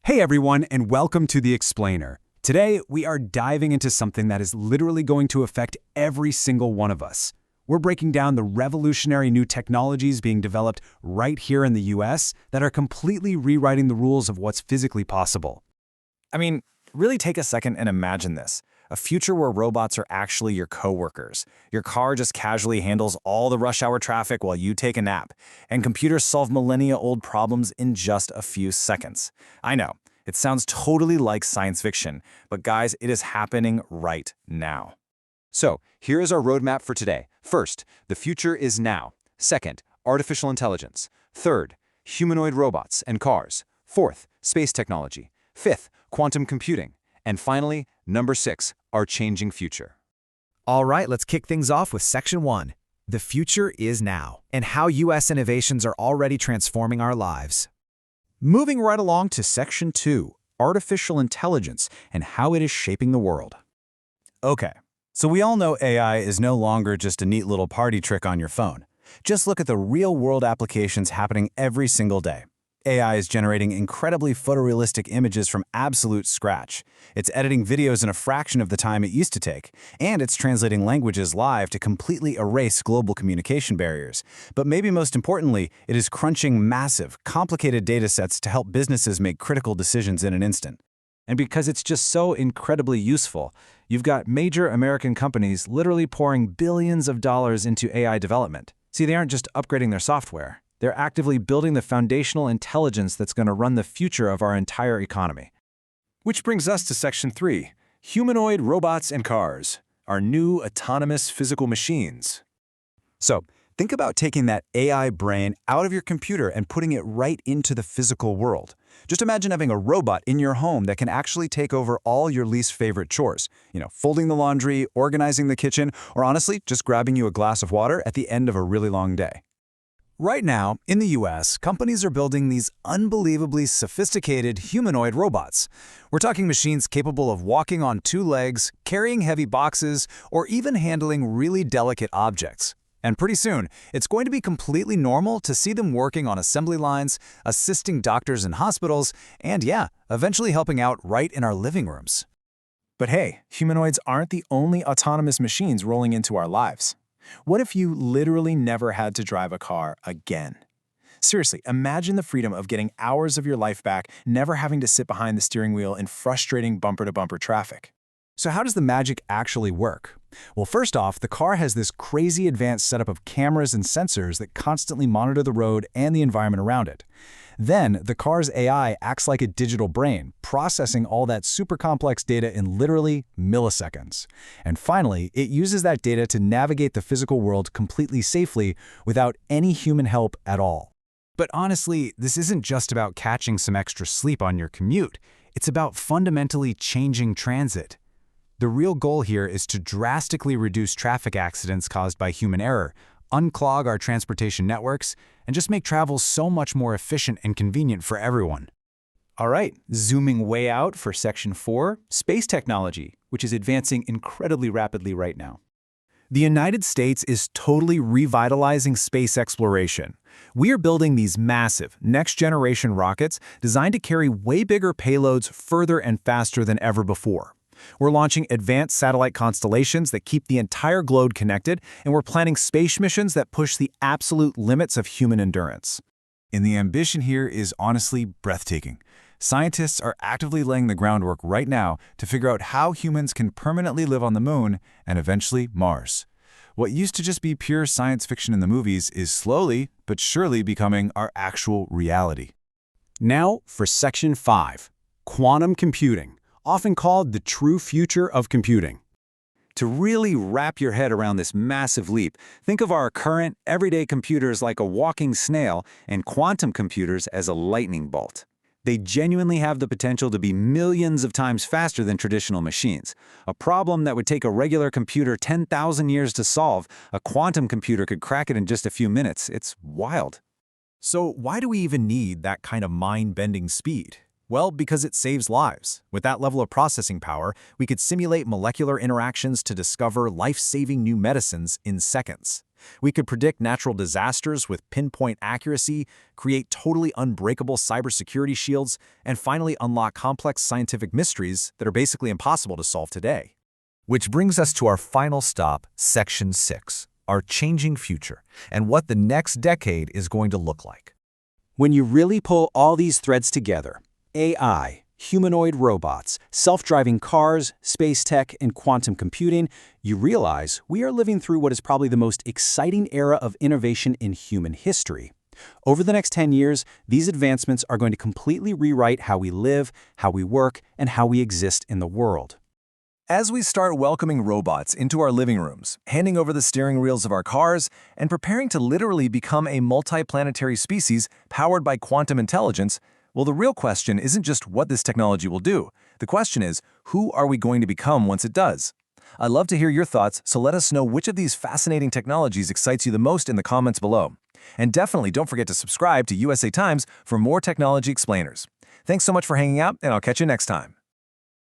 Hey everyone, and welcome to The Explainer. Today, we are diving into something that is literally going to affect every single one of us. We're breaking down the revolutionary new technologies being developed right here in the US that are completely rewriting the rules of what's physically possible. I mean, really take a second and imagine this. A future where robots are actually your coworkers. Your car just casually handles all the rush hour traffic while you take a nap, and computers solve millennia-old problems in just a few seconds. I know, it sounds totally like science fiction, but guys, it is happening right now. So, here is our roadmap for today. First, the future is now. Second, artificial intelligence. Third, humanoid robots and cars. Fourth, space technology. Fifth, quantum computing. And finally, number 6, our changing future. All right, let's kick things off with Section 1. The future is now, and how U.S. innovations are already transforming our lives. Moving right along to Section 2, artificial intelligence and how it is shaping the world. Okay, so we all know AI is no longer just a neat little party trick on your phone. Just look at the real-world applications happening every single day. AI is generating incredibly photorealistic images from absolute scratch. It's editing videos in a fraction of the time it used to take, and it's translating languages live to completely erase global communication barriers. But maybe most importantly, it is crunching massive, complicated data sets to help businesses make critical decisions in an instant. And because it's just so incredibly useful, you've got major American companies literally pouring billions of dollars into AI development. See, they aren't just upgrading their software. They're actively building the foundational intelligence that's going to run the future of our entire economy. Which brings us to Section 3, humanoid robots and cars, our new autonomous physical machines. So, think about taking that AI brain out of your computer and putting it right into the physical world. Just imagine having a robot in your home that can actually take over all your least favorite chores. Folding the laundry, organizing the kitchen, or honestly, just grabbing you a glass of water at the end of a really long day. Right now, in the US, companies are building these unbelievably sophisticated humanoid robots. We're talking machines capable of walking on 2 legs, carrying heavy boxes, or even handling really delicate objects. And pretty soon, it's going to be completely normal to see them working on assembly lines, assisting doctors in hospitals, and eventually helping out right in our living rooms. But hey, humanoids aren't the only autonomous machines rolling into our lives. What if you literally never had to drive a car again? Seriously, imagine the freedom of getting hours of your life back, never having to sit behind the steering wheel in frustrating bumper-to-bumper traffic. So how does the magic actually work? Well, first off, the car has this crazy advanced setup of cameras and sensors that constantly monitor the road and the environment around it. Then, the car's AI acts like a digital brain, processing all that super complex data in literally milliseconds. And finally, it uses that data to navigate the physical world completely safely without any human help at all. But honestly, this isn't just about catching some extra sleep on your commute. It's about fundamentally changing transit. The real goal here is to drastically reduce traffic accidents caused by human error, unclog our transportation networks, and just make travel so much more efficient and convenient for everyone. All right, zooming way out for Section 4, space technology, which is advancing incredibly rapidly right now. The United States is totally revitalizing space exploration. We are building these massive, next-generation rockets designed to carry way bigger payloads further and faster than ever before. We're launching advanced satellite constellations that keep the entire globe connected, and we're planning space missions that push the absolute limits of human endurance. And the ambition here is honestly breathtaking. Scientists are actively laying the groundwork right now to figure out how humans can permanently live on the moon and eventually Mars. What used to just be pure science fiction in the movies is slowly but surely becoming our actual reality. Now for Section 5, quantum computing, often called the true future of computing. To really wrap your head around this massive leap, think of our current, everyday computers like a walking snail and quantum computers as a lightning bolt. They genuinely have the potential to be millions of times faster than traditional machines. A problem that would take a regular computer 10,000 years to solve, a quantum computer could crack it in just a few minutes. It's wild. So why do we even need that kind of mind-bending speed? Well, because it saves lives. With that level of processing power, we could simulate molecular interactions to discover life-saving new medicines in seconds. We could predict natural disasters with pinpoint accuracy, create totally unbreakable cybersecurity shields, and finally unlock complex scientific mysteries that are basically impossible to solve today. Which brings us to our final stop, Section 6, our changing future, and what the next decade is going to look like. When you really pull all these threads together, AI, humanoid robots, self-driving cars, space tech, and quantum computing, you realize we are living through what is probably the most exciting era of innovation in human history. Over the next 10 years, these advancements are going to completely rewrite how we live, how we work, and how we exist in the world. As we start welcoming robots into our living rooms, handing over the steering wheels of our cars, and preparing to literally become a multiplanetary species powered by quantum intelligence, well, the real question isn't just what this technology will do. The question is, who are we going to become once it does? I'd love to hear your thoughts, so let us know which of these fascinating technologies excites you the most in the comments below. And definitely don't forget to subscribe to USA Times for more technology explainers. Thanks so much for hanging out, and I'll catch you next time.